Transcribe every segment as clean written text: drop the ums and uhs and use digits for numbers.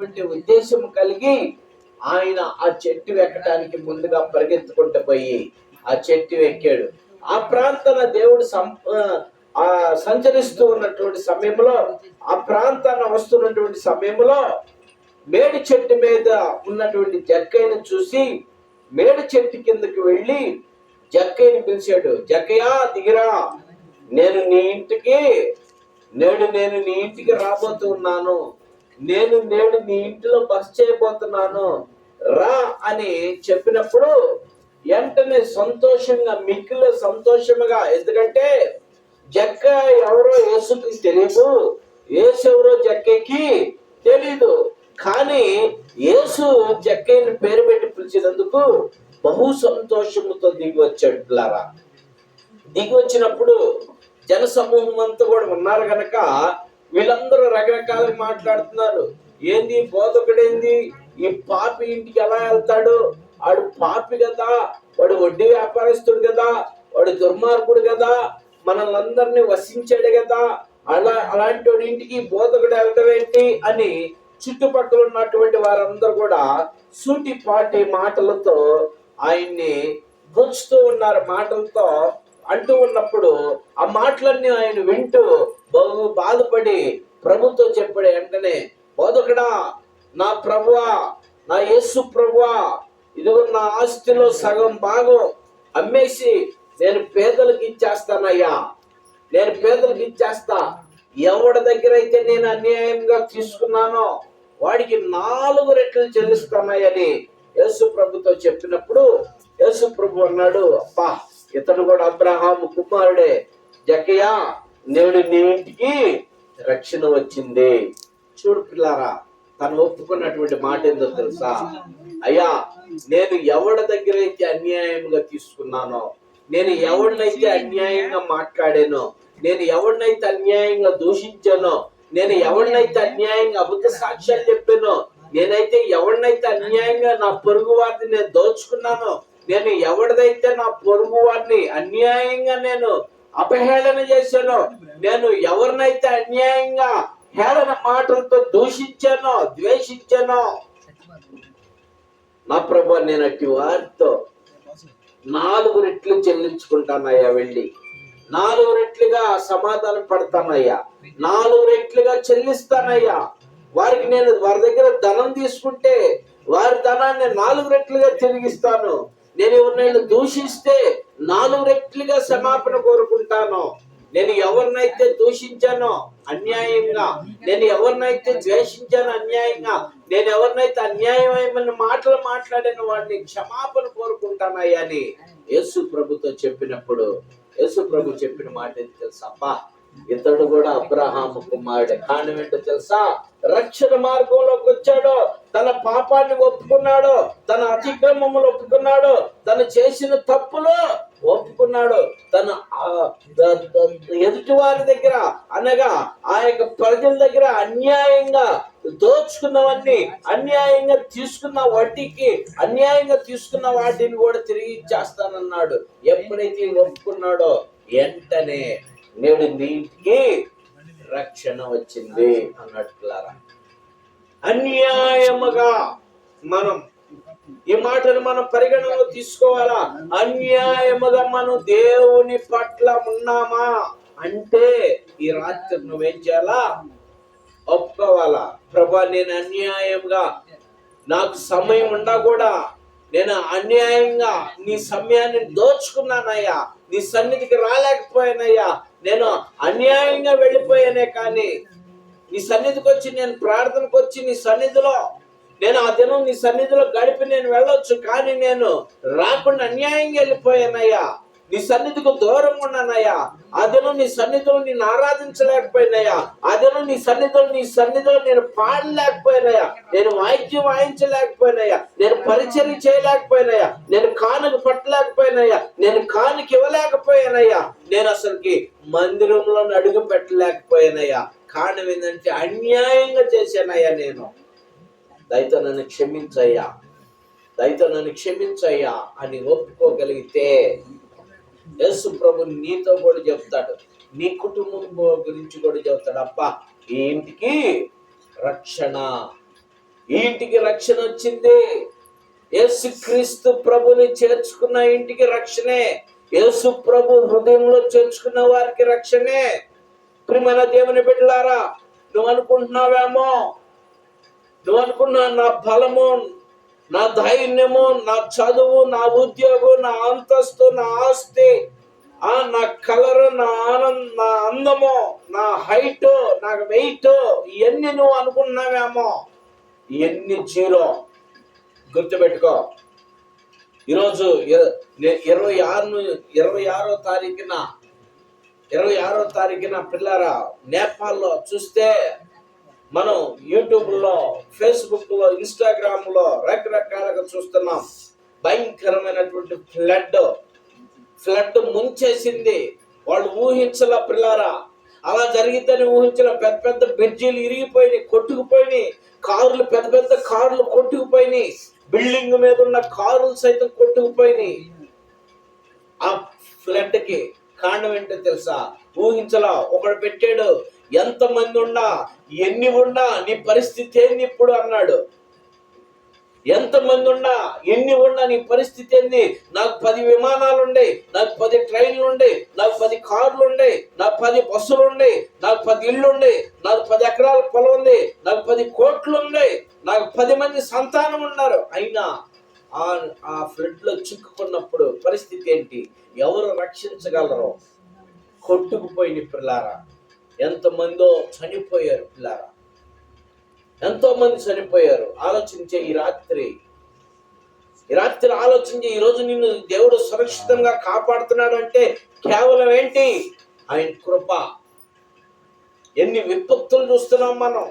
చేయాలనేటువంటి ఉద్దేశం కలిగి ఆయన ఆ చెట్టు ఎక్కడానికి ముందుగా పరిగెత్తుకుంటూ పోయి ఆ చెట్టు ఎక్కాడు. ఆ ప్రాంతాన దేవుడు సంచరిస్తూ ఉన్నటువంటి సమయంలో, ఆ ప్రాంతాన్ని వస్తున్నటువంటి సమయంలో మేడి చెట్టు మీద ఉన్నటువంటి జక్కయ్యను చూసి మేడి చెట్టు కిందకి వెళ్ళి జక్కయ్యని పిలిచాడు. జక్కయ్య దిగిరా, నేను నీ ఇంటికి రాబోతున్నాను, నేడు నీ ఇంటిలో బస చేయబోతున్నాను రా అని చెప్పినప్పుడు వెంటనే సంతోషంగా, మిక్కిలి సంతోషముగా, ఎందుకంటే జక్క ఎవరో యేసుకి తెలియదు, యేసు ఎవరో జక్కకి తెలీదు, కానీ యేసు జక్కయ్యని పేరు పెట్టి పిలిచినందుకు బహు సంతోషముతో దిగి వచ్చాడు. పిల్లారా, దిగి వచ్చినప్పుడు జన సమూహం అంతా కూడా ఉన్నారు గనక వీళ్ళందరూ రకరకాలుగా మాట్లాడుతున్నారు. ఏంది బోధకుడేంది, ఈ పాపి ఇంటికి ఎలా వెళ్తాడు, వాడు పాపి కదా, వాడు వడ్డీ వ్యాపారస్తుడు కదా, వాడు దుర్మార్గుడు కదా, మనల్ని అందరినీ వసించాడు కదా, అలాంటి వాడి ఇంటికి బోధకుడు వెళ్ళడం ఏంటి అని చుట్టుపక్కల ఉన్నటువంటి వారందరూ కూడా సూటిపాటి మాటలతో ఆయన్ని గుచ్చుతూ ఉన్నారు. మాటలతో అంటూ ఉన్నప్పుడు ఆ మాటలన్నీ ఆయన వింటూ బహు బాధపడి ప్రభుతో చెప్పాడు. వెంటనే, బోధకుడా, నా ప్రభువా, నా యేసు ప్రభువా, ఇదిగో నా ఆస్తిలో సగం భాగం అమ్మేసి నేను పేదలకు ఇచ్చేస్తానయ్యా, నేను పేదలకు ఇచ్చేస్తా. ఎవడి దగ్గర అయితే నేను అన్యాయంగా తీసుకున్నానో వాడికి 4 రెట్లు చెల్లిస్తానని యేసు ప్రభుతో చెప్పినప్పుడు యేసు ప్రభు అన్నాడు, అబ్బా, ఇతను కూడా అబ్రహాము కుమారుడే. జక్కయ్య, నేడు నీ ఇంటికి రక్షణ వచ్చింది. చూడు పిల్లారా, తను ఒప్పుకున్నటువంటి మాట ఏందో తెలుసా? అయ్యా, నేను ఎవడి దగ్గర అయితే అన్యాయంగా తీసుకున్నానో, నేను ఎవరినైతే అన్యాయంగా మాట్లాడానో, నేను ఎవరినైతే అన్యాయంగా దూషించానో, నేను ఎవరినైతే అన్యాయంగా అబద్ధ సాక్ష్యాలు చెప్పానో, నేనైతే ఎవరినైతే అన్యాయంగా నా పొరుగు వారిని నేను దోచుకున్నానో, నేను ఎవరిదైతే నా పొరుగు వారిని అన్యాయంగా నేను అపహేళన చేశానో, నేను ఎవరినైతే అన్యాయంగా హేళన మాటలతో దూషించానో, ద్వేషించానో, నా ప్రభు, నేను అట్టి వారితో 4 రెట్లు చెల్లించుకుంటానయ్యా, వెళ్ళి 4 రెట్లుగా సమాధానం పడతానయ్యా, 4 రెట్లుగా చెల్లిస్తానయ్యా. వారికి నేను వారి దగ్గర ధనం తీసుకుంటే వారి ధనాన్ని 4 రెట్లుగా తిరిగిస్తాను. నేను ఎవరినైనా దూషిస్తే 4 రెట్లుగా క్షమాపణ కోరుకుంటాను. నేను ఎవరినైతే దూషించానో అన్యాయంగా, నేను ఎవరినైతే ద్వేషించానో అన్యాయంగా, నేను ఎవరినైతే అన్యాయమైన మాటలు మాట్లాడిన వాడిని క్షమాపణ కోరుకుంటానయ్యా అని యేసు ప్రభుతో చెప్పినప్పుడు యేసు ప్రభు చెప్పిన మాట ఏంటి తెలుసా? అబ్బా, ఇతడు కూడా అబ్రహాము కుమారుడే. కారణం ఏంటో తెలుసా? రక్షణ మార్గంలోకి వచ్చాడు, తన పాపాన్ని ఒప్పుకున్నాడు, తన అతిక్రమములు ఒప్పుకున్నాడు, తను చేసిన తప్పులు ఒప్పుకున్నాడు, తన ఎదుటి వారి దగ్గర అనగా ఆ యొక్క ప్రజల దగ్గర అన్యాయంగా దోచుకున్నవన్నీ, అన్యాయంగా తీసుకున్న వడ్డీకి అన్యాయంగా తీసుకున్న వాటిని కూడా తిరిగి ఇచ్చేస్తానన్నాడు. ఎప్పుడైతే ఒప్పుకున్నాడో వెంటనే నేడు నీటికి రక్షణ వచ్చింది అన్నట్లుగా. అన్యాయముగా మనం ఈ మాటను మనం పరిగణనలో తీసుకోవాలా. అన్యాయముగా మనం దేవుని పట్ల ఉన్నామా అంటే ఈ రాత్రి నువ్వేం చేయాలా? ఒప్పుకోవాలా. ప్రభా, నేను అన్యాయంగా, నాకు సమయం ఉండా కూడా నేను అన్యాయంగా నీ సమయాన్ని దోచుకున్నానయ్యా, నీ సన్నిధికి రాలేకపోయానయ్యా, నేను అన్యాయంగా వెళ్ళిపోయానే, కానీ నీ సన్నిధికి వచ్చి, నేను ప్రార్థనకు వచ్చి నీ సన్నిధిలో నేను ఆ దినం నీ సన్నిధిలో గడిపి నేను వెళ్ళొచ్చు, కానీ నేను రాకుండా అన్యాయంగా వెళ్ళిపోయానయ్యా, నీ సన్నిధికి దూరంగా ఉన్నానయ్యా, ఆ దినం నీ సన్నిధిలో నేను ఆరాధించలేకపోయినాయా, ఆ దినం నీ సన్నిధిలో నేను పాడలేకపోయినాయా, నేను వాయిద్యం వాయించలేకపోయినాయా, నేను పరిచర్య చేయలేకపోయినాయా, నేను కానుక పట్టలేకపోయినాయా, నేను కానుక ఇవ్వలేకపోయానయ్యా, నేను అసలుకి మందిరంలో అడుగు పెట్టలేకపోయానయ్యా. కారణం ఏంటంటే అన్యాయంగా చేశానయ్యా, నేను దయతో నన్ను క్షమించయ్యా, దయతో నన్ను క్షమించయ్యా అని ఒప్పుకోగలిగితే యేసు ప్రభు నీతో కూడా చెప్తాడు, నీ కుటుంబం గురించి కూడా చెప్తాడు. అబ్బా, ఈ ఇంటికి రక్షణ ఈ ఇంటికి రక్షణ వచ్చింది. యేసుక్రీస్తు ప్రభుని చేర్చుకున్న ఇంటికి రక్షణే. యేసు ప్రభు హృదయంలో చేర్చుకున్న వారికి రక్షణే. ప్రియమైన దేవుని బిడ్డలారా, నువ్వు అనుకుంటున్నావేమో, నువ్వు అనుకున్నా నా బలము, నా ధైర్యము, నా చదువు, నా ఉద్యోగం, నా అంతస్తు, నా ఆస్తి, నా కలర్, నా అందము, నా హైట్, నా వెయిట్, ఇవన్నీ నువ్వు అనుకున్నావేమో, ఇవన్నీ జీరో. గుర్తుపెట్టుకో. ఈరోజు 26వ తారీఖున పిల్లారా నేపాల్లో చూస్తే, మనం యూట్యూబ్లో, ఫేస్బుక్లో, ఇన్స్టాగ్రామ్లో రకరకాలుగా చూస్తున్నాం. భయంకరమైనటువంటి ఫ్లడ్ ముంచేసింది. వాళ్ళు ఊహించల పిల్లారా, అలా జరిగిద్దని ఊహించల. పెద్ద పెద్ద బ్రిడ్జీలు ఇరిగిపోయినాయి, కొట్టుకుపోయినాయి. కార్లు, పెద్ద పెద్ద కార్లు కొట్టుకుపోయినాయి. బిల్డింగ్ మీద ఉన్న కారులు సైతం కొట్టుకుపోయినాయి. ఆ ఫ్లడ్కి కారణం ఏంటో తెలుసా? ఊహించలా. ఒకడు పెట్టాడు, ఎంతమంది ఉన్నా, ఎన్ని ఉన్నా నీ పరిస్థితి ఏంది ఇప్పుడు అన్నాడు. ఎంతమంది ఉన్నా, ఎన్ని ఉన్నా నీ పరిస్థితి ఏంది? నాకు 10 విమానాలు ఉండే, నాకు 10 ట్రైన్లు ఉండే, నాకు 10 కార్లు ఉండే, నాకు 10 బస్సులు ఉండే, నాకు 10 ఇళ్ళు ఉండే, నాకు 10 ఎకరాల పొలం ఉంది, నాకు 10 కోట్లు ఉండే, నాకు 10 మంది సంతానం ఉన్నారు. అయినా ఆ ఫ్లడ్ లో చిక్కుకున్నప్పుడు పరిస్థితి ఏంటి? ఎవరు రక్షించగలరు? కొట్టుకుపోయిన పిల్లారా, ఎంతమందో చనిపోయారు పిల్లారా, ఎంతో మంది చనిపోయారు. ఆలోచించే ఈ రాత్రి ఆలోచించే. ఈరోజు నిన్ను దేవుడు సురక్షితంగా కాపాడుతున్నాడు అంటే కేవలం ఏంటి? ఆయన కృప. ఎన్ని విపత్తులు చూస్తున్నాం మనం,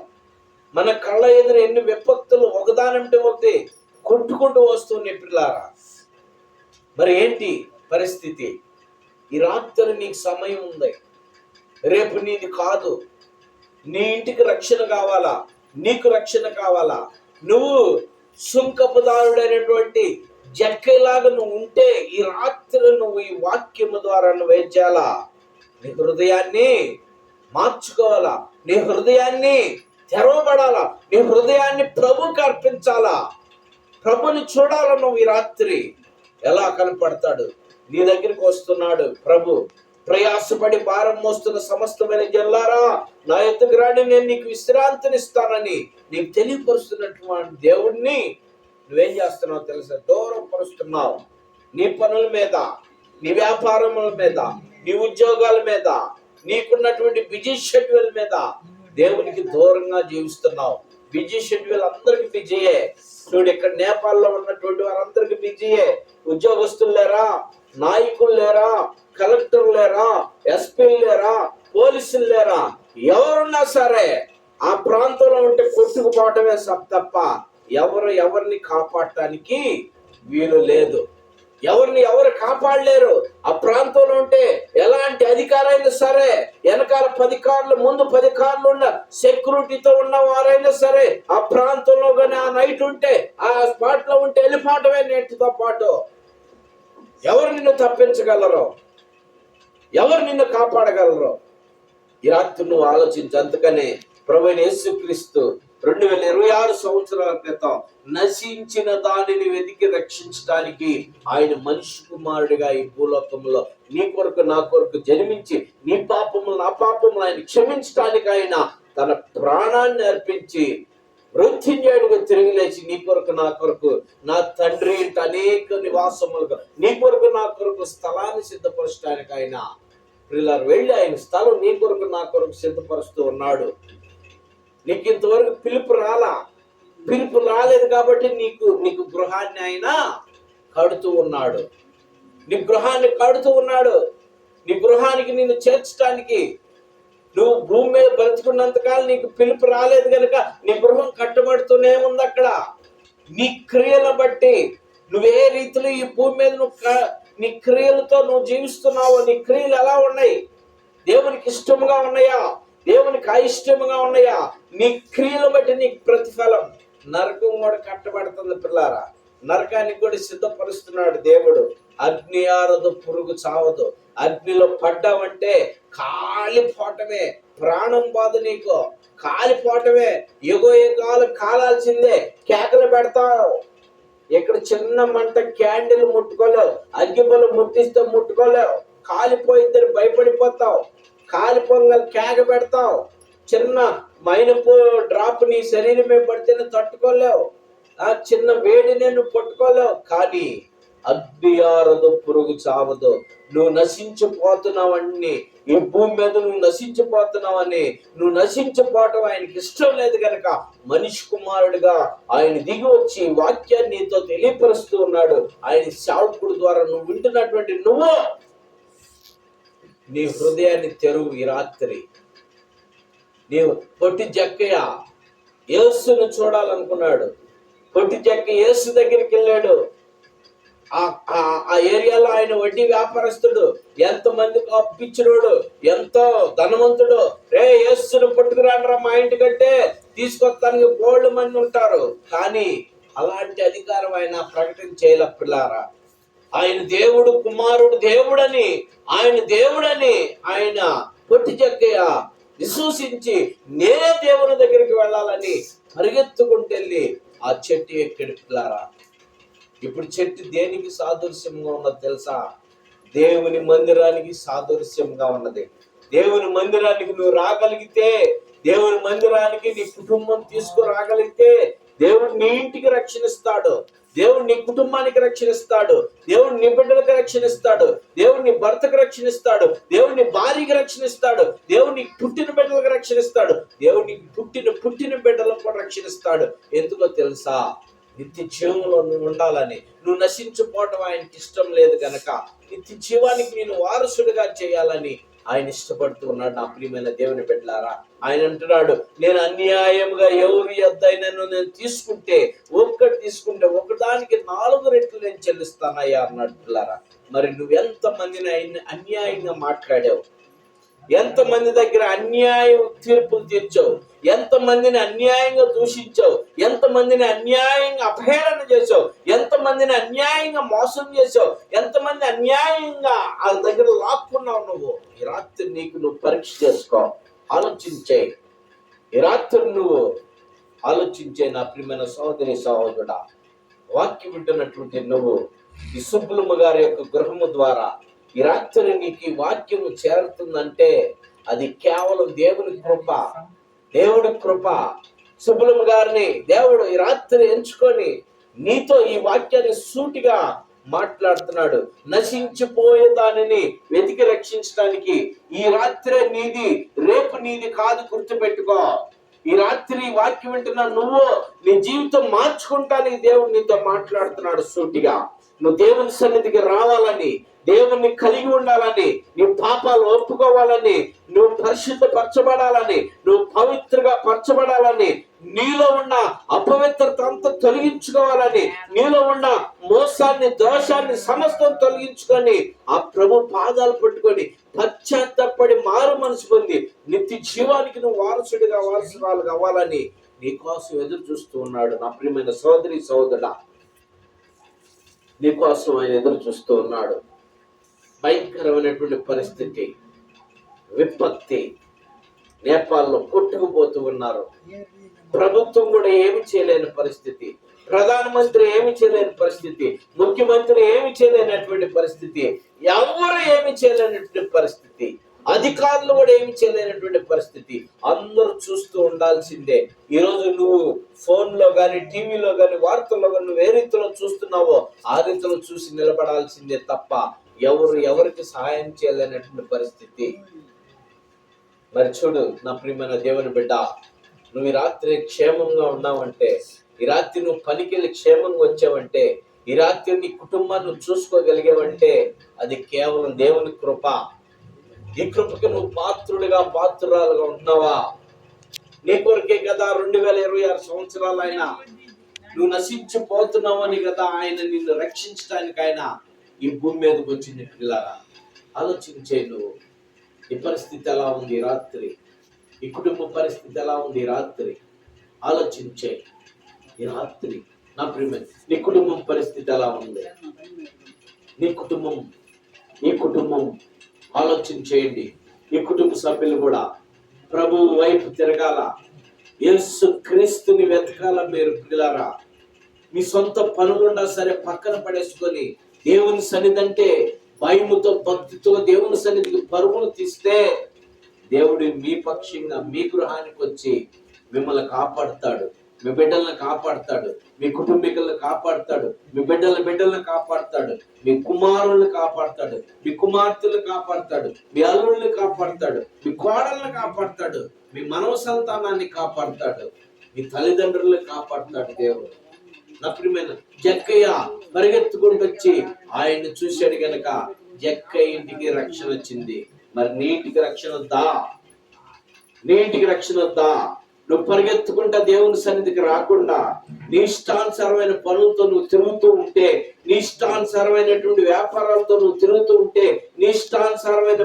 మన కళ్ళ ఎదురు ఎన్ని విపత్తులు ఒకదానంటే ఒకటి కొట్టుకుంటూ వస్తున్నాయి పిల్లారా. మరి ఏంటి పరిస్థితి? ఈ రాత్రి నీకు సమయం ఉంది, రేపు నీది కాదు. నీ ఇంటికి రక్షణ కావాలా? నీకు రక్షణ కావాలా? నువ్వు సుంకపుదారుడైనటువంటి జక్కలాగా నువ్వు ఉంటే ఈ రాత్రి నువ్వు ఈ వాక్యము ద్వారా నువ్వు ఏం చేయాలా? నీ హృదయాన్ని మార్చుకోవాలా, నీ హృదయాన్ని తెరవబడాలా, నీ హృదయాన్ని ప్రభుకి అర్పించాలా. ప్రభుని చూడాలా. నువ్వు ఈ రాత్రి ఎలా కనపడతాడు? నీ దగ్గరికి వస్తున్నాడు ప్రభు. ప్రయాసపడి భారం మోస్తున్న సమస్తమైన జనులారా, నా ఎద్దుకు రాని, నేను నీకు విశ్రాంతినిస్తానని నీకు తెలియపరుస్తున్నటువంటి దేవుణ్ణి నువ్వేం చేస్తున్నావు తెలుసా? దూరం పరుస్తున్నావు. నీ పనుల మీద, నీ వ్యాపారముల మీద, నీ ఉద్యోగాల మీద, నీకున్నటువంటి బిజీ షెడ్యూల్ మీద దేవునికి దూరంగా జీవిస్తున్నావు. బిజీ షెడ్యూల్ అందరికి బిజీయే. చూడు, ఇక్కడ నేపాల్లో ఉన్నటువంటి వారందరికి బిజీయే. ఉద్యోగస్తులు లేరా, నాయకులు లేరా, కలెక్టర్ లేరా, ఎస్పీలు లేరా, పోలీసులు లేరా, ఎవరున్నా సరే ఆ ప్రాంతంలో ఉంటే కొట్టుకుపోవటమే తప్ప ఎవరిని కాపాడటానికి వీలు లేదు. ఎవరు కాపాడలేరు. ఆ ప్రాంతంలో ఉంటే ఎలాంటి అధికారైనా సరే, వెనకాల 10 కార్లు, ముందు 10 కార్లు ఉన్న సెక్యూరిటీతో ఉన్న వారైనా సరే, ఆ ప్రాంతంలో కానీ ఆ నైట్ ఉంటే, ఆ స్పాట్ లో ఉంటే వెళ్ళిపోవటమే నెట్తో పాటు. ఎవరు నిన్ను తప్పించగలరు? ఎవరు నిన్ను కాపాడగలరు? ఈ రాత్రి నువ్వు ఆలోచించు. అందుకనే ప్రభువైన యేసుక్రీస్తు 2026 సంవత్సరాల క్రితం నశించిన దానిని వెతికి రక్షించడానికి ఆయన మనిషి కుమారుడిగా ఈ భూలోకంలో నీ కొరకు నా కొరకు జన్మించి, నీ పాపములు నా పాపములు ఆయన క్షమించడానికి ఆయన తన ప్రాణాన్ని అర్పించి మృత్యుంజయుడిగా తిరిగి లేచి నీ కొరకు నా కొరకు, నా తండ్రి ఇంటి అనేక నివాసములుగా నీ కొరకు నా కొరకు స్థలాన్ని సిద్ధపరచడానికి ఆయన పిల్లలు వెళ్ళి ఆయన స్థలం నీ కొరకు నా కొరకు సిద్ధపరుస్తూ ఉన్నాడు. నీకు ఇంతవరకు పిలుపు రాలేదు కాబట్టి నీకు గృహాన్ని ఆయన కడుతూ ఉన్నాడు. నీ గృహాన్ని కడుతూ ఉన్నాడు. నీ గృహానికి నిన్ను చేర్చడానికి. నువ్వు భూమి మీద బ్రతికున్నంతకాలం నీకు పిలుపు రాలేదు కనుక నీ గృహం కట్టబడుతూనే ఉంది. అక్కడ నీ క్రియలను బట్టి నువ్వే రీతిలో ఈ భూమి మీద నీ క్రియలతో నువ్వు జీవిస్తున్నావు. నీ క్రియలు ఎలా ఉన్నాయి? దేవునికి ఇష్టముగా ఉన్నాయా? దేవునికి అయిష్టముగా ఉన్నాయా? నీ క్రియలు బట్టి నీకు ప్రతిఫలం. నరకం కూడా కట్టబడుతుంది పిల్లారా. నరకానికి కూడా సిద్ధపరుస్తున్నాడు దేవుడు. అగ్ని ఆరదు, పురుగు చావదు. అగ్నిలో పడ్డావంటే కాలిపోవటమే, ప్రాణం బాధ నీకు, కాలిపోవటమే, యుగో యుగాలు కాలాల్సిందే. కేకలు పెడతావు. ఇక్కడ చిన్న మంట క్యాండిల్ ముట్టుకోలేవు, అగ్గిపుల్ల ముట్టిస్తే ముట్టుకోలేవు, కాలిపోయిద్దరు భయపడిపోతావు, కాలిపోగల కేక పెడతావు. చిన్న మైనపు డ్రాప్ నీ శరీరం మీద పడితేనే తట్టుకోలేవు, ఆ చిన్న వేడిని నువ్వు పట్టుకోలేవు. కానీ అగ్ని ఆరదు, పురుగు చావదు. నువ్వు నశించిపోతున్నావని, ఈ భూమి మీద నువ్వు నశించిపోతున్నావని, నువ్వు నశించిపోవటం ఆయనకి ఇష్టం లేదు కనుక మనిషి కుమారుడిగా ఆయన దిగి వచ్చి వాక్యాన్ని నీతో తెలియపరుస్తూ ఉన్నాడు. ఆయన సేవకుడు ద్వారా నువ్వు వింటున్నటువంటి నువ్వు నీ హృదయాన్ని తెరువు. ఈ రాత్రి నీవు పొట్టి జక్కయ్య యేసును చూడాలనుకున్నాడు. పొట్టి జక్క యేసు దగ్గరికి వెళ్ళాడు. ఆ ఏరియాలో ఆయన వడ్డీ వ్యాపారస్తుడు, ఎంతమందికి అప్పిచ్చినోడు, ఎంతో ధనవంతుడు. రే యేసును పట్టుకురాడరా మా ఇంటికంటే తీసుకొస్తానికి బోల్డ్ మంది ఉంటారు. కానీ అలాంటి అధికారం ఆయన ప్రకటన చేయలే. పిల్లారా, ఆయన దేవుడు, కుమారుడు దేవుడని, ఆయన పొట్టి జక్కయ్య విశ్వసించి నేనే దేవుని దగ్గరికి వెళ్ళాలని పరిగెత్తుకుంటూ వెళ్ళి ఆ చెట్టు ఎక్కడి. పిల్లారా, ఇప్పుడు చెట్టు దేనికి సాదృశ్యంగా ఉన్నది తెలుసా? దేవుని మందిరానికి సాదృశ్యంగా ఉన్నది. దేవుని మందిరానికి నువ్వు రాగలిగితే, దేవుని మందిరానికి నీ కుటుంబం తీసుకురాగలిగితే దేవుడు నీ ఇంటికి రక్షణిస్తాడు, దేవుడు నీ కుటుంబానికి రక్షణిస్తాడు, దేవుడు నీ బిడ్డలకు రక్షణిస్తాడు, దేవుడు నీ భర్తకు రక్షణిస్తాడు, దేవుడు నీ భార్యకి రక్షణిస్తాడు, దేవుడు నీ పుట్టిన బిడ్డలకు రక్షణిస్తాడు, దేవుడు నీ పుట్టిన బిడ్డలకు కూడా రక్షణిస్తాడు. ఎందుకో తెలుసా? నిత్య జీవంలో నువ్వు ఉండాలని, నువ్వు నశించిపోవటం ఆయనకి ఇష్టం లేదు గనక నిత్య జీవానికి నేను వారసుడిగా చేయాలని ఆయన ఇష్టపడుతూ ఉన్నాడు. నా ప్రియమైన దేవుని బిడ్డలారా, ఆయన అంటున్నాడు, నేను అన్యాయంగా ఎవరి యొద్దైనను నేను తీసుకుంటే ఒకదానికి 4 రెట్లు నేను చెల్లిస్తానయ్యా అన్నాడు. పిల్లారా, మరి నువ్వు ఎంత మందిని ఆయన అన్యాయంగా మాట్లాడావు, ఎంతమంది దగ్గర అన్యాయ తీర్పులు తీర్చావు, ఎంతమందిని అన్యాయంగా దూషించావు, ఎంతమందిని అన్యాయంగా అపహేళన చేసావు, ఎంతమందిని అన్యాయంగా మోసం చేసావు, ఎంతమంది అన్యాయంగా వాళ్ళ దగ్గర లాక్కున్నావు. నువ్వు ఈ రాత్రి నువ్వు పరీక్ష చేసుకో, ఆలోచించే. ఈ రాత్రి నువ్వు ఆలోచించే నా ప్రియమైన సహోదరి సహోదరుడా. వాక్యం వింటున్నటువంటి నువ్వు ఈ సుబ్బులమ్మ గారి యొక్క గృహము ద్వారా ఈ రాత్రి నీకు ఈ వాక్యము చేరుతుందంటే అది కేవలం దేవుని కృప. సుబ్బులమ్మ గారిని దేవుడు ఈ రాత్రి ఎంచుకొని నీతో ఈ వాక్యాన్ని సూటిగా మాట్లాడుతున్నాడు. నశించిపోయే దానిని వెతికి రక్షించడానికి ఈ రాత్రే నీది, రేపు నీది కాదు. గుర్తుపెట్టుకో, ఈ రాత్రి వాక్యం వింటున్నా నువ్వు నీ జీవితం మార్చుకుంటానికి దేవుడు నీతో మాట్లాడుతున్నాడు సూటిగా. నువ్వు దేవుని సన్నిధికి రావాలని, దేవుణ్ణి కలిగి ఉండాలని, నీ పాపాలు ఒప్పుకోవాలని, నువ్వు పరిశుద్ధపరచబడాలని, నువ్వు పవిత్రగా పరచబడాలని, నీలో ఉన్న అపవిత్రత అంతా తొలగించుకోవాలని, నీలో ఉన్న మోసాన్ని, దోషాన్ని సమస్తం తొలగించుకొని ఆ ప్రభు పాదాలు పట్టుకొని పశ్చాత్తపడి మారు మనసు పొంది నిత్య జీవానికి నువ్వు వారసురాలుగా అవ్వాలని నీకోసం ఎదురు చూస్తూ ఉన్నాడు. నా ప్రియమైన సోదరి సోదరుడా, నీకోసం ఆయన ఎదురు చూస్తూ ఉన్నాడు. భయంకరమైనటువంటి పరిస్థితి, విపత్తి, నేపాల్లో కొట్టుకుపోతూ ఉన్నారు. ప్రభుత్వం కూడా ఏమి చేయలేని పరిస్థితి, ప్రధానమంత్రి ఏమి చేయలేని పరిస్థితి, ముఖ్యమంత్రి ఏమి చేయలేనటువంటి పరిస్థితి, ఎవరు ఏమి చేయలేనటువంటి పరిస్థితి, అధికారులు కూడా ఏమి చేయలేనటువంటి పరిస్థితి. అందరూ చూస్తూ ఉండాల్సిందే. ఈరోజు నువ్వు ఫోన్లో కానీ, టీవీలో కానీ, వార్తల్లో కానీ నువ్వు ఏ రీతిలో చూస్తున్నావో ఆ రీతిలో చూసి నిలబడాల్సిందే తప్ప ఎవరికి సహాయం చేయలేనటువంటి పరిస్థితి. మరి చూడు నా ప్రియమైన దేవుని బిడ్డ, నువ్వు ఈ రాత్రి క్షేమంగా ఉన్నావంటే, ఈ రాత్రి నువ్వు పనికెళ్ళి క్షేమంగా వచ్చావంటే, ఈ రాత్రి నీ కుటుంబాన్ని చూసుకోగలిగావంటే అది కేవలం దేవుని కృప. ఈ కృపకి నువ్వు పాత్రురాలుగా ఉన్నావా? నీ కొరకే కదా 2026 సంవత్సరాలు ఆయన నువ్వు నశించిపోతున్నావు అని కదా ఆయన నిన్ను రక్షించడానికి ఆయన ఈ భూమి మీదకి వచ్చింది. పిల్లరా, ఆలోచించే నువ్వు ఈ పరిస్థితి ఎలా ఉంది రాత్రి, ఈ కుటుంబ పరిస్థితి ఎలా ఉంది రాత్రి, ఆలోచించే ఈ రాత్రి. నా ప్రియమైన నీ కుటుంబం పరిస్థితి ఎలా ఉంది? నీ కుటుంబం ఆలోచన చేయండి. ఈ కుటుంబ సభ్యులు కూడా ప్రభువు వైపు తిరగాల, యేసు క్రీస్తుని వెతకాల. మీరు పిల్లారా, మీ సొంత పనులున్నా సరే పక్కన పడేసుకొని దేవుని సన్నిధి అంటే భయముతో భక్తితో దేవుని సన్నిధికి పరుగులు తీస్తే దేవుడు మీ పక్షంగా మీ గృహానికి వచ్చి మిమ్మల్ని కాపాడుతాడు, మీ బిడ్డలను కాపాడుతాడు, మీ కుటుంబీకులను కాపాడుతాడు, మీ బిడ్డలను కాపాడుతాడు, మీ కుమారులను కాపాడుతాడు, మీ కుమార్తెలను కాపాడుతాడు, మీ అల్లుల్ని కాపాడుతాడు, మీ కోడలను కాపాడుతాడు, మీ మనవ సంతానాన్ని కాపాడుతాడు, మీ తల్లిదండ్రులను కాపాడుతాడు దేవుడు. నా ప్రియమైన జక్కయ్య పరిగెత్తుకుంటూ వచ్చి ఆయన్ని చూశాడు గనక జక్కయ్య ఇంటికి రక్షణ వచ్చింది. మరి నీటికి రక్షణ వద్దా? నీటికి రక్షణ వద్దా? నువ్వు పరిగెత్తుకుంటా దేవుని సన్నిధికి రాకుండా నీ ఇష్టానుసారమైన పనులతో నువ్వు తిరుగుతూ ఉంటే, నీ ఇష్టానుసారమైనటువంటి వ్యాపారాలతో నువ్వు తిరుగుతూ ఉంటే, నీ ఇష్టానుసారమైన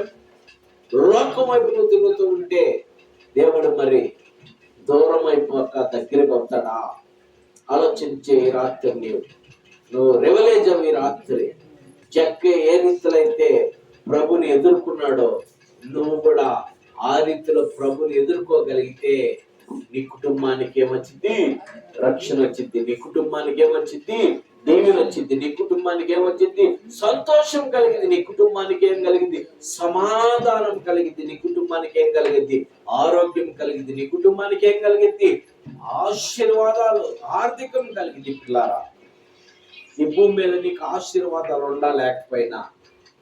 లోకం వైపు నువ్వు తిరుగుతూ ఉంటే దేవుడు మరి దూరం అయిపోక దగ్గరికి వస్తాడా? ఆలోచించే ఈ రాత్రి నువ్వు రెవలేజ్ అవి రాత్రి జక్కే ఏ రీతిలో అయితే ప్రభుని ఎదుర్కొన్నాడో నువ్వు కూడా ఆ రీతిలో ప్రభుని ఎదుర్కోగలిగితే నీ కుటుంబానికి ఏమొచ్చింది? రక్షణ వచ్చింది. నీ కుటుంబానికి ఏమొచ్చింది? దీవెన వచ్చింది. నీ కుటుంబానికి ఏమొచ్చింది? సంతోషం కలిగింది. నీ కుటుంబానికి ఏం కలిగింది? సమాధానం కలిగింది. నీ కుటుంబానికి ఏం కలిగింది? ఆరోగ్యం కలిగింది. నీ కుటుంబానికి ఏం కలిగింది? ఆశీర్వాదాలు, ఆర్థికం కలిగింది. పిల్లారా, ఈ భూమి మీద నీకు ఆశీర్వాదాలు ఉండలేకపోయినా,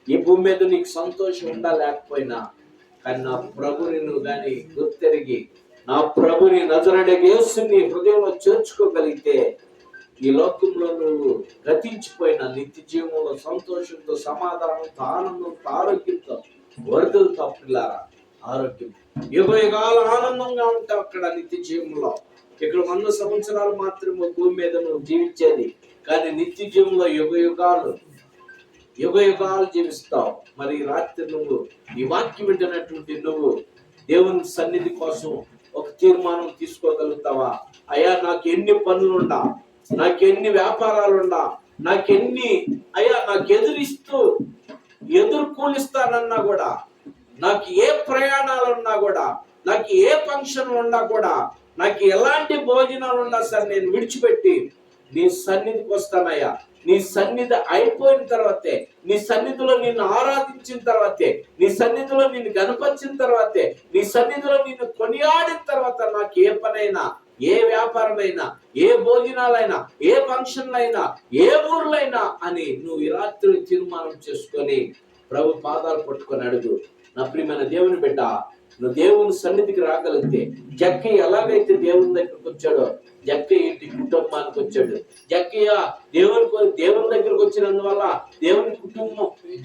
ఈ భూమి మీద నీకు సంతోషం ఉండలేకపోయినా, కానీ నా ప్రభుని నువ్వు కానీ గుర్తెరిగి నా ప్రభుని నజరేయుడైన యేసుని హృదయంలో చేర్చుకోగలిగితే ఈ లోకంలో నువ్వు గతించిపోయిన నిత్య జీవంలో సంతోషంతో, సమాధానంతో, ఆనందంతో, ఆరోగ్యంతో వర్ధులతో. పిల్లారా, ఆరోగ్యం యుగయుగాల ఆనందంగా ఉంటావు అక్కడ నిత్య జీవంలో. ఇక్కడ 100 సంవత్సరాలు మాత్రమే భూమి మీద నువ్వు జీవించేది, కానీ నిత్య జీవంలో యుగయుగాలు జీవిస్తావు. మరి రాత్రి నువ్వు ఈ వాక్యం వింటున్నటువంటి నువ్వు దేవుని సన్నిధి కోసం ఒక తీర్మానం తీసుకోగలుగుతావా? అయ్యా, నాకు ఎన్ని పనులుండా, నాకు ఎన్ని వ్యాపారాలుండా, నాకు ఎదుర్కొలిస్తానన్నా కూడా, నాకు ఏ ప్రయాణాలున్నా కూడా, నాకు ఏ ఫంక్షన్లు ఉన్నా కూడా, నాకు ఎలాంటి భోజనాలు ఉన్నా సరే నేను విడిచిపెట్టి నీ సన్నిధికి వస్తానయ్యా. నీ సన్నిధి అయిపోయిన తర్వాతే, నీ సన్నిధిలో నిన్ను ఆరాధించిన తర్వాతే, నీ సన్నిధిలో నిన్ను గణపరిచిన తర్వాతే, నీ సన్నిధిలో నిన్ను కొనియాడిన తర్వాత నాకు ఏ పనైనా, ఏ వ్యాపారమైనా, ఏ భోజనాలైనా, ఏ ఫంక్షన్లైనా, ఏ ఊర్లైనా అని నువ్వు ఈ రాత్రి తీర్మానం చేసుకొని ప్రభు పాదాలు పట్టుకొని అడుగు. నా ప్రియమైన దేవుని బిడ్డ, నువ్వు దేవుని సన్నిధికి రాగలిగితే, జక్కయ్య ఎలాగైతే దేవుని దగ్గరకు వచ్చాడో జక్కయ్య ఇంటి కుటుంబానికి వచ్చాడు. జక్కయ్య దేవుని దగ్గరకు వచ్చినందువల్ల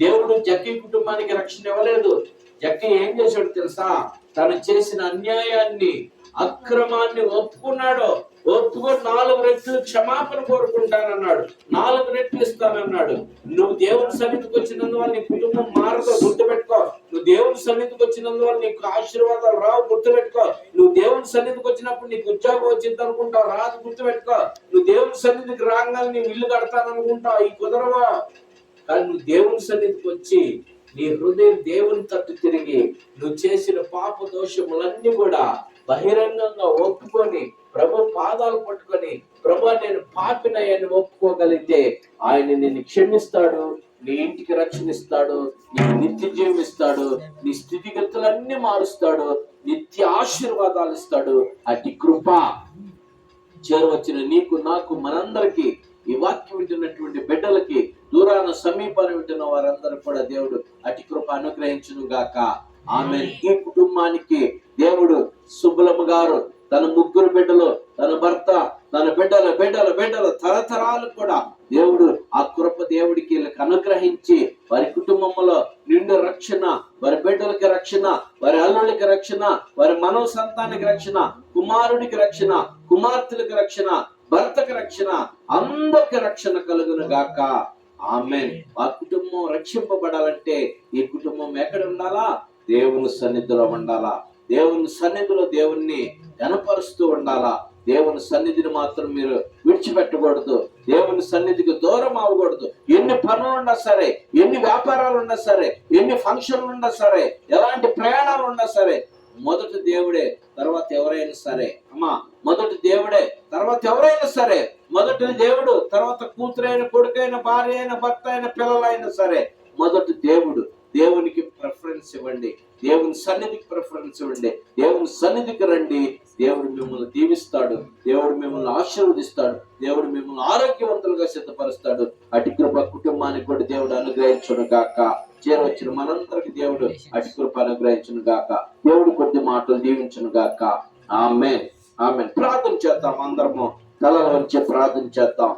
దేవుడు జక్కయ్య కుటుంబానికి రక్షణ ఇవ్వలేదు. జక్కయ్య ఏం చేశాడు తెలుసా? తను చేసిన అన్యాయాన్ని, అక్రమాన్ని ఒప్పుకున్నాడు. ఒప్పుకొని 4 రెట్లు క్షమాపణ కోరుకుంటానన్నాడు, 4 రెట్లు ఇస్తానన్నాడు. నువ్వు దేవుని సన్నిధికి వచ్చినందువల్ల నీ కుటుంబం మారదు, గుర్తుపెట్టుకో. నువ్వు దేవుని సన్నిధికి వచ్చినందువల్ల నీకు ఆశీర్వాదాలు రావు, గుర్తుపెట్టుకో. నువ్వు దేవుని సన్నిధికి వచ్చినప్పుడు నీకు ఉద్యోగం వచ్చింది అనుకుంటావు, రాదు, గుర్తుపెట్టుకో. నువ్వు దేవుని సన్నిధికి రాగానే నీ ఇల్లు కడతాననుకుంటావు, ఈ కుదరవా. కానీ నువ్వు దేవుని సన్నిధికి వచ్చి నీ హృదయం దేవుని తట్టు తిరిగి నువ్వు చేసిన పాప దోషములన్నీ కూడా బహిరంగంగా ఒప్పుకొని ప్రభు పాదాలు పట్టుకొని, ప్రభు నేను పాపినయ్యని ఒప్పుకోగలిగితే ఆయన నిన్ను క్షమిస్తాడు, నీ ఇంటికి రక్షణిస్తాడు, నీకు నిత్య జీవం ఇస్తాడు, నీ స్థితిగతులన్నీ మారుస్తాడు, నిత్య ఆశీర్వాదాలు ఇస్తాడు. అతి కృప చేరువచ్చిన నీకు, నాకు, మనందరికి, ఈ వాక్యం వింటున్నటువంటి బిడ్డలకి, దూరాన సమీపాన్ని వింటున్న వారందరూ కూడా దేవుడు అతి కృప అనుగ్రహించును గాక. ఆమేన్. ఈ కుటుంబానికి దేవుడు సుబ్బలమ్మ గారు, తన 3 బిడ్డలు, తన భర్త, తన బిడ్డల తరతరాలు కూడా దేవుడు ఆ కృప దేవుడికి వీళ్ళకి అనుగ్రహించి వారి కుటుంబంలో నిండు రక్షణ, వారి బిడ్డలకి రక్షణ, వారి అల్లుళ్ళకి రక్షణ, వారి మనవ సంతానికి రక్షణ, కుమారుడికి రక్షణ, కుమార్తెలకు రక్షణ, భర్తకి రక్షణ, అందరికి రక్షణ కలుగును గాక. ఆమేన్. ఆ కుటుంబం రక్షింపబడాలంటే ఈ కుటుంబం ఎక్కడ ఉండాలా? దేవుని సన్నిధిలో ఉండాలా. దేవుని సన్నిధిలో దేవుణ్ణి కనపరుస్తూ ఉండాలా. దేవుని సన్నిధిని మాత్రం మీరు విడిచిపెట్టకూడదు. దేవుని సన్నిధికి దూరం అవ్వకూడదు. ఎన్ని పనులు ఉన్నా సరే, ఎన్ని వ్యాపారాలు ఉన్నా సరే, ఎన్ని ఫంక్షన్లు ఉన్నా సరే, ఎలాంటి ప్రయాణాలు ఉన్నా సరే, మొదటి దేవుడే, తర్వాత ఎవరైనా సరే. అమ్మా, మొదటి దేవుడే, తర్వాత ఎవరైనా సరే. మొదటి దేవుడు, తర్వాత కూతురైన, కొడుకైన, భార్య అయిన, భర్త అయిన, పిల్లలైనా సరే. మొదటి దేవుడు. దేవునికి ప్రిఫరెన్స్ ఇవ్వండి. దేవుని సన్నిధికి ప్రిఫరెన్స్ ఇవ్వండి. దేవుని సన్నిధికి రండి. దేవుడు మిమ్మల్ని దీవిస్తాడు. దేవుడు మిమ్మల్ని ఆశీర్వదిస్తాడు. దేవుడు మిమ్మల్ని ఆరోగ్యవంతులుగా సిద్ధపరుస్తాడు. అటు కృప కుటుంబానికి కూడా దేవుడు అనుగ్రహించును గాక. చేరవచ్చిన మనందరికి దేవుడు అటు కృప అనుగ్రహించును గాక. దేవుడు కొద్ది మాటలు దీవించును గాక. ఆమేన్, ఆమేన్. ప్రార్థన చేద్దాం. అందరము తలలు వంచి ప్రార్థన చేద్దాం.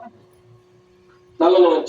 తలలు వంచి